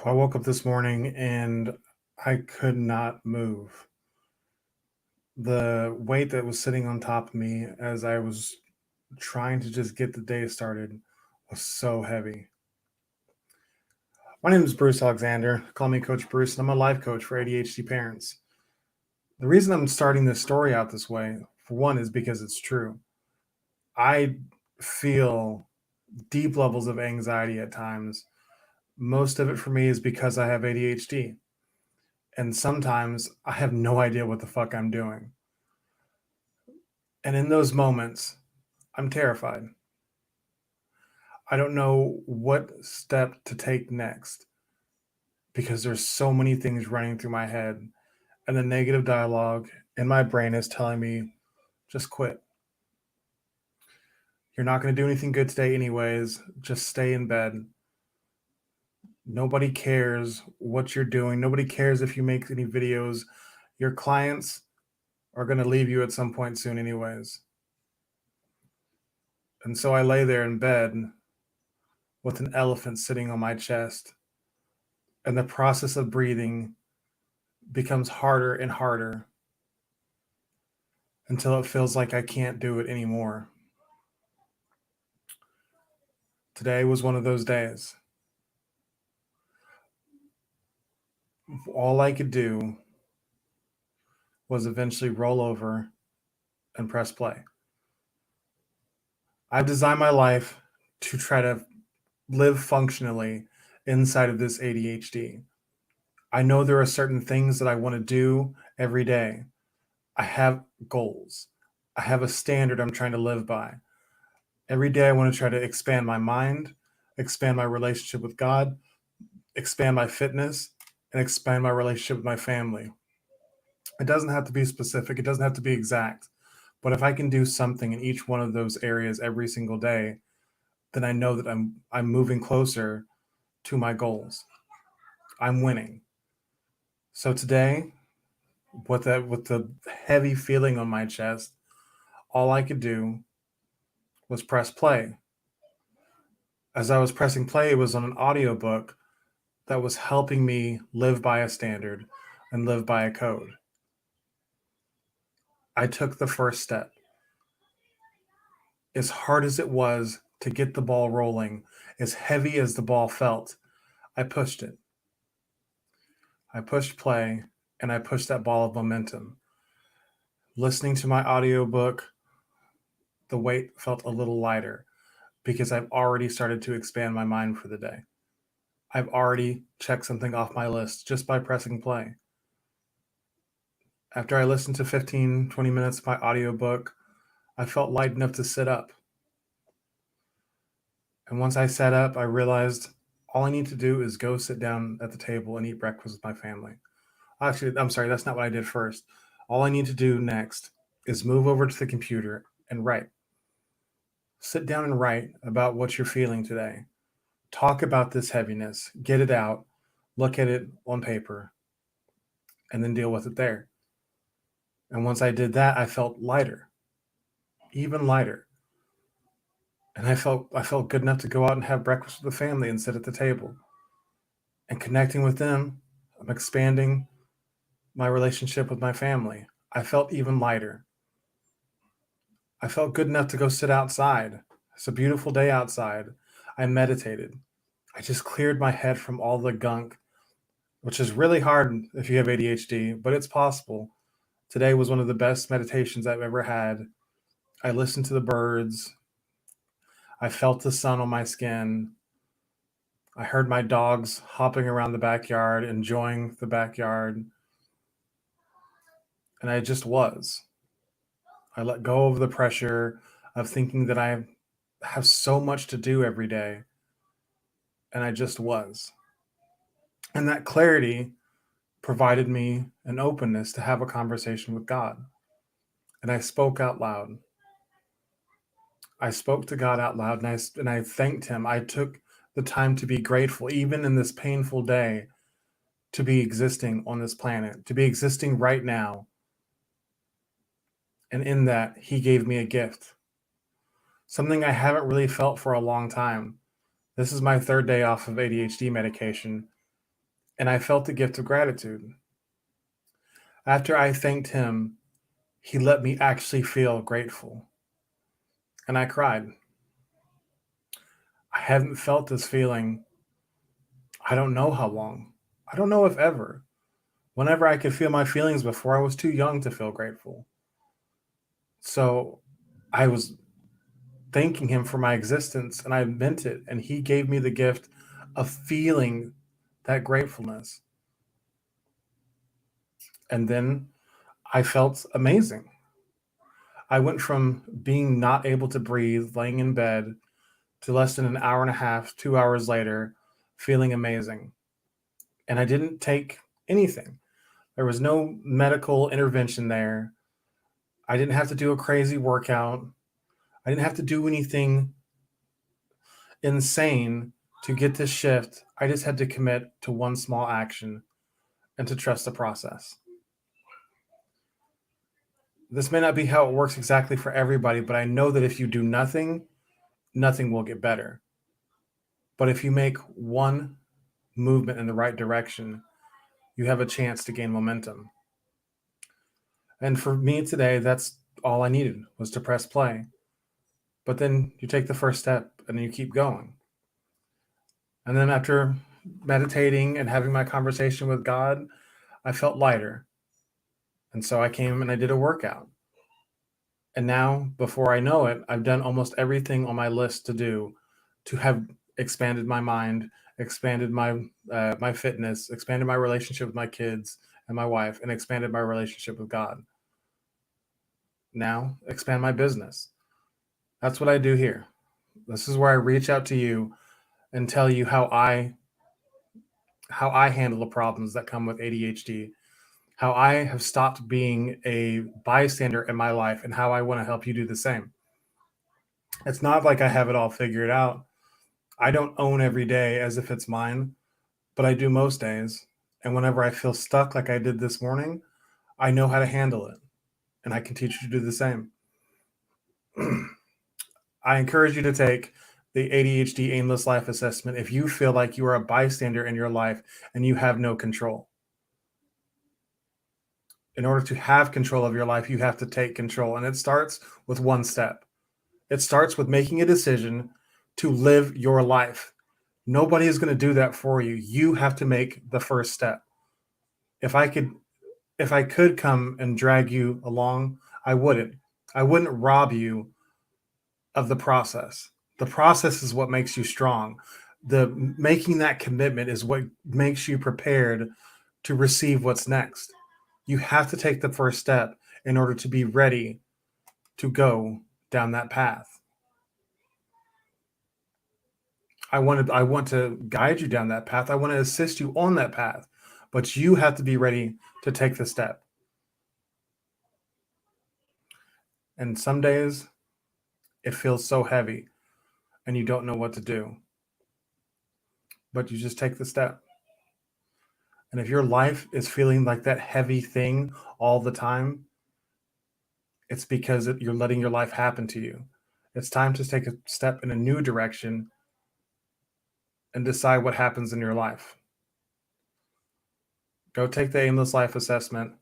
I woke up this morning and I could not move. The weight that was sitting on top of me as I was trying to just get the day started was so heavy. My name is Bruce Alexander. Call me Coach Bruce, and I'm a life coach for ADHD parents. The reason I'm starting this story out this way, for one, is because it's true. I feel deep levels of anxiety at times. Most of it for me is because I have ADHD. And sometimes I have no idea what the fuck I'm doing. And in those moments, I'm terrified. I don't know what step to take next because there's so many things running through my head, and the negative dialogue in my brain is telling me, just quit. You're not going to do anything good today, anyways. Just stay in bed. Nobody cares what you're doing. Nobody cares if you make any videos. Your clients are going to leave you at some point soon, anyways. And so I lay there in bed with an elephant sitting on my chest, and the process of breathing becomes harder and harder until it feels like I can't do it anymore. Today was one of those days. All I could do was eventually roll over and press play. I've designed my life to try to live functionally inside of this ADHD. I know there are certain things that I want to do every day. I have goals. I have a standard I'm trying to live by. Every day I want to try to expand my mind, expand my relationship with God, expand my fitness, and expand my relationship with my family. It doesn't have to be specific, it doesn't have to be exact. But if I can do something in each one of those areas every single day, then I know that I'm moving closer to my goals. I'm winning. So today, with the heavy feeling on my chest, all I could do was press play. As I was pressing play, it was on an audiobook that was helping me live by a standard and live by a code. I took the first step. As hard as it was to get the ball rolling, as heavy as the ball felt, I pushed it. I pushed play and I pushed that ball of momentum. Listening to my audiobook, the weight felt a little lighter because I've already started to expand my mind for the day. I've already checked something off my list just by pressing play. After I listened to 15, 20 minutes of my audiobook, I felt light enough to sit up. And once I sat up, I realized all I need to do is go sit down at the table and eat breakfast with my family. Actually, I'm sorry, that's not what I did first. All I need to do next is move over to the computer and write. Sit down and write about what you're feeling today. Talk about this heaviness, get it out, look at it on paper, and then deal with it there. And once I did that, I felt lighter, even lighter. And I felt good enough to go out and have breakfast with the family and sit at the table. And connecting with them, I'm expanding my relationship with my family. I felt even lighter. I felt good enough to go sit outside. It's a beautiful day outside. I meditated. I just cleared my head from all the gunk, which is really hard if you have ADHD, but it's possible. Today was one of the best meditations I've ever had. I listened to the birds. I felt the sun on my skin. I heard my dogs hopping around the backyard, enjoying the backyard. And I just was. I let go of the pressure of thinking that I have so much to do every day. And I just was. And that clarity provided me an openness to have a conversation with God. And I spoke out loud. I spoke to God out loud, and I thanked Him. I took the time to be grateful, even in this painful day, to be existing on this planet, to be existing right now. And in that, He gave me a gift, something I haven't really felt for a long time. This is my third day off of ADHD medication. and I felt the gift of gratitude. After I thanked him, he let me actually feel grateful. And I cried. I haven't felt this feeling, I don't know how long. I don't know if ever. Whenever I could feel my feelings before, I was too young to feel grateful. So I was thanking him for my existence and I meant it. And he gave me the gift of feeling that gratefulness. And then I felt amazing. I went from being not able to breathe, laying in bed, to less than an hour and a half, 2 hours later, feeling amazing. And I didn't take anything. There was no medical intervention there. I didn't have to do a crazy workout. I didn't have to do anything insane to get this shift. I just had to commit to one small action and to trust the process. This may not be how it works exactly for everybody, but I know that if you do nothing, nothing will get better. But if you make one movement in the right direction, you have a chance to gain momentum. And for me today, that's all I needed was to press play. But then you take the first step and then you keep going. And then after meditating and having my conversation with God, I felt lighter. And so I came and I did a workout. And now, before I know it, I've done almost everything on my list to do to have expanded my mind, expanded my fitness, expanded my relationship with my kids and my wife, and expanded my relationship with God. Now, expand my business. That's what I do here. This is where I reach out to you and tell you how I handle the problems that come with ADHD, how I have stopped being a bystander in my life, and how I want to help you do the same. It's not like I have it all figured out. I don't own every day as if it's mine, but I do most days. And whenever I feel stuck like I did this morning, I know how to handle it, and I can teach you to do the same. I encourage you to take the ADHD Aimless Life Assessment if you feel like you are a bystander in your life and you have no control. In order to have control of your life, you have to take control. And it starts with one step. It starts with making a decision to live your life. Nobody is going to do that for you. You have to make the first step. If I could come and drag you along, I wouldn't. I wouldn't rob you of the process. The process is what makes you strong. The making that commitment is what makes you prepared to receive what's next. You have to take the first step in order to be ready to go down that path. I want to guide you down that path. I want to assist you on that path, but you have to be ready to take the step. And some days it feels so heavy and you don't know what to do, but you just take the step. And if your life is feeling like that heavy thing all the time, it's because you're letting your life happen to you. It's time to take a step in a new direction and decide what happens in your life. Go take the Aimless Life Assessment.